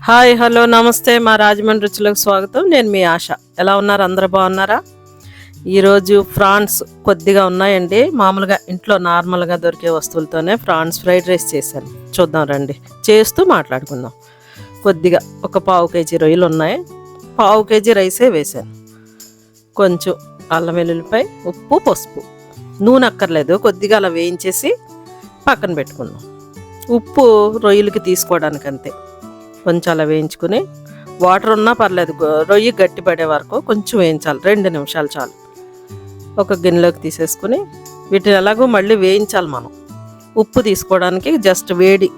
Hi hello నమస్తే, మా రాజమండ్రి రుచులకు స్వాగతం. నేను మీ ఆశ. ఎలా ఉన్నారు? అందరూ బాగున్నారా? ఈరోజు ఫ్రాన్స్ కొద్దిగా ఉన్నాయండి. మామూలుగా ఇంట్లో నార్మల్గా దొరికే వస్తువులతోనే ఫ్రాన్స్ ఫ్రైడ్ రైస్ చేశాను. చూద్దాం రండి, చేస్తూ మాట్లాడుకుందాం. కొద్దిగా ఒక పావు కేజీ రొయ్యలు ఉన్నాయి, పావు కేజీ రైసే వేసాను. కొంచెం అల్లం వెల్లుల్లిపాయ, ఉప్పు, పసుపు, నూనె అక్కర్లేదు, కొద్దిగా అలా వేయించేసి పక్కన పెట్టుకుందాం. ఉప్పు రొయ్యలకి తీసుకోవడానికి అంతే. కొంచెం అలా వేయించుకుని, వాటర్ ఉన్నా పర్లేదు, రొయ్యి గట్టి పడే వరకు కొంచెం వేయించాలి, 2 నిమిషాలు చాలు. ఒక గిన్నెలోకి తీసేసుకుని వీటిని ఎలాగో మళ్ళీ వేయించాలి మనం. ఉప్పు తీసుకోవడానికి జస్ట్ వేడి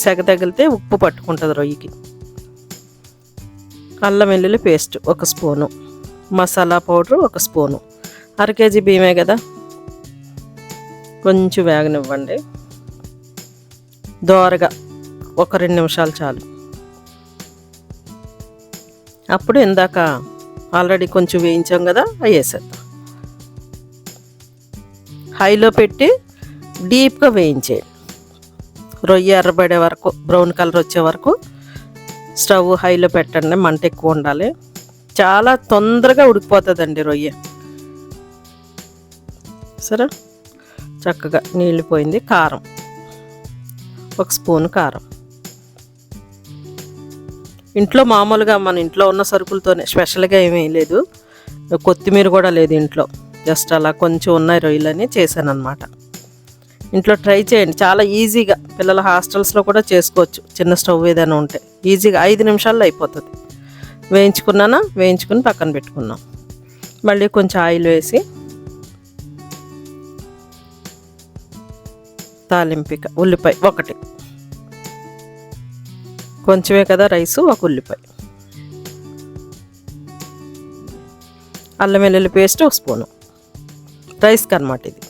సెగ తగిలితే ఉప్పు పట్టుకుంటుంది రొయ్యికి. అల్లం వెల్లుల్లి పేస్ట్ 1 స్పూను, మసాలా పౌడరు 1 స్పూను. 1/2 కేజీ బియ్యమే కదా, కొంచెం వేగనివ్వండి. దోరగా ఒక 2 నిమిషాలు చాలు. అప్పుడు ఇందాక ఆల్రెడీ కొంచెం వేయించాం కదా, అవి వేసేద్దాం. హైలో పెట్టి డీప్గా వేయించేయండి. రొయ్య ఎర్రబడే వరకు, బ్రౌన్ కలర్ వచ్చే వరకు స్టవ్ హైలో పెట్టండి. మంట ఎక్కువ ఉండాలి, చాలా తొందరగా ఉడికిపోతుందండి రొయ్య. సరే, చక్కగా నీళ్ళు పోయింది. కారం 1 స్పూన్ కారం. ఇంట్లో మామూలుగా మన ఇంట్లో ఉన్న సరుకులతోనే, స్పెషల్గా ఏమీ లేదు. కొత్తిమీర కూడా లేదు ఇంట్లో, జస్ట్ అలా కొంచెం ఉన్నాయి రొయ్యలని చేశాను అనమాట. ఇంట్లో ట్రై చేయండి, చాలా ఈజీగా. పిల్లల హాస్టల్స్లో కూడా చేసుకోవచ్చు, చిన్న స్టవ్ ఏదైనా ఉంటే. ఈజీగా 5 నిమిషాల్లో అయిపోతుంది. వేయించుకుని పక్కన పెట్టుకున్నాం. మళ్ళీ కొంచెం ఆయిల్ వేసి తాలింపిక ఉల్లిపాయ 1, కొంచెమే కదా రైసు, 1 ఉల్లిపాయ, అల్లం వెల్లుల్లి పేస్ట్ 1 స్పూను, రైస్కి అన్నమాట ఇది.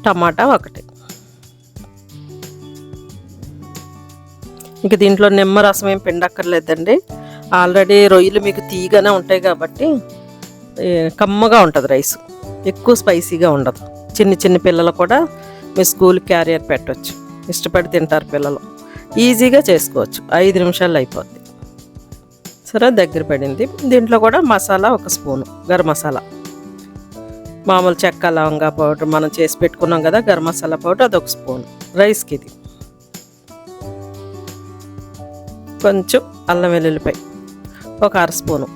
టమాటా 1. ఇంక దీంట్లో నిమ్మరసం ఏం పిండక్కర్లేదండి. ఆల్రెడీ రొయ్యలు మీకు తీయగానే ఉంటాయి కాబట్టి కమ్మగా ఉంటుంది రైసు, ఎక్కువ స్పైసీగా ఉండదు. చిన్న పిల్లలు కూడా మీ స్కూల్ క్యారియర్ పెట్టవచ్చు, ఇష్టపడి తింటారు పిల్లలు. ఈజీగా చేసుకోవచ్చు, 5 నిమిషాల్లో అయిపోద్ది. సరే, దగ్గర పడింది. దీంట్లో కూడా మసాలా 1 స్పూను, గరం మసాలా, మామూలు చెక్క లవంగా పౌడర్ మనం చేసి పెట్టుకున్నాం కదా, గరం మసాలా పౌడర్, అది 1 స్పూను రైస్కి. ఇది కొంచెం అల్లం వెల్లుల్లిపాయ 1/2 స్పూను.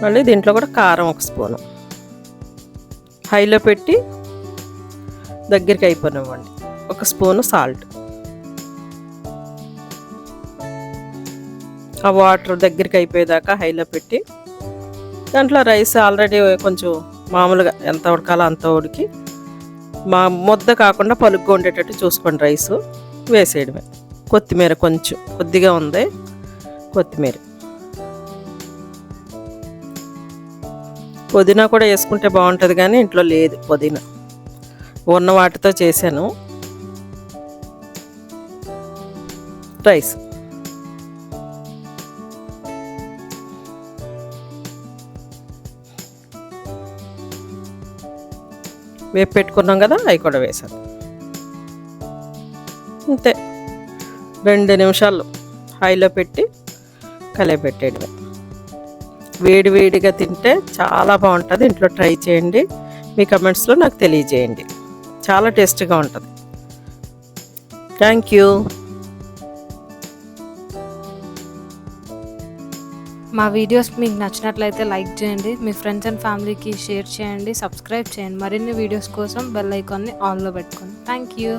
మళ్ళీ దీంట్లో కూడా కారం 1 స్పూను. హైలో పెట్టి దగ్గరికి అయిపోనివ్వండి. 1 స్పూను సాల్ట్. ఆ వాటర్ దగ్గరికి అయిపోయేదాకా హైలో పెట్టి, దాంట్లో రైస్ ఆల్రెడీ కొంచెం మామూలుగా ఎంత ఉడకాలో అంత ఉడికి, ముద్ద కాకుండా పలుగ్గా ఉండేటట్టు చూసుకోండి. రైసు వేసేయడమే. కొత్తిమీర కొద్దిగా ఉంది, కొత్తిమీర. పుదీనా కూడా వేసుకుంటే బాగుంటుంది, కానీ ఇంట్లో లేదు పుదీనా, ఉన్న వాటితో చేశాను. రైస్ వేపు పెట్టుకున్నాం కదా, అవి కూడా వేసాను. అంతే, 2 నిమిషాలు హైలో పెట్టి కలిపెట్టేయడమే. వేడిగా తింటే చాలా బాగుంటుంది. ఇంట్లో ట్రై చేయండి, మీ కమెంట్స్లో నాకు తెలియజేయండి. చాలా టేస్టీగా ఉంటుంది. Thank you. మా వీడియోస్ మీకు నచ్చినట్లయితే లైక్ చేయండి, మీ ఫ్రెండ్స్ అండ్ ఫ్యామిలీకి షేర్ చేయండి, సబ్స్క్రైబ్ చేయండి. మరిన్ని వీడియోస్ కోసం బెల్ ఐకాన్ని ఆన్లో పెట్టుకోండి. Thank you.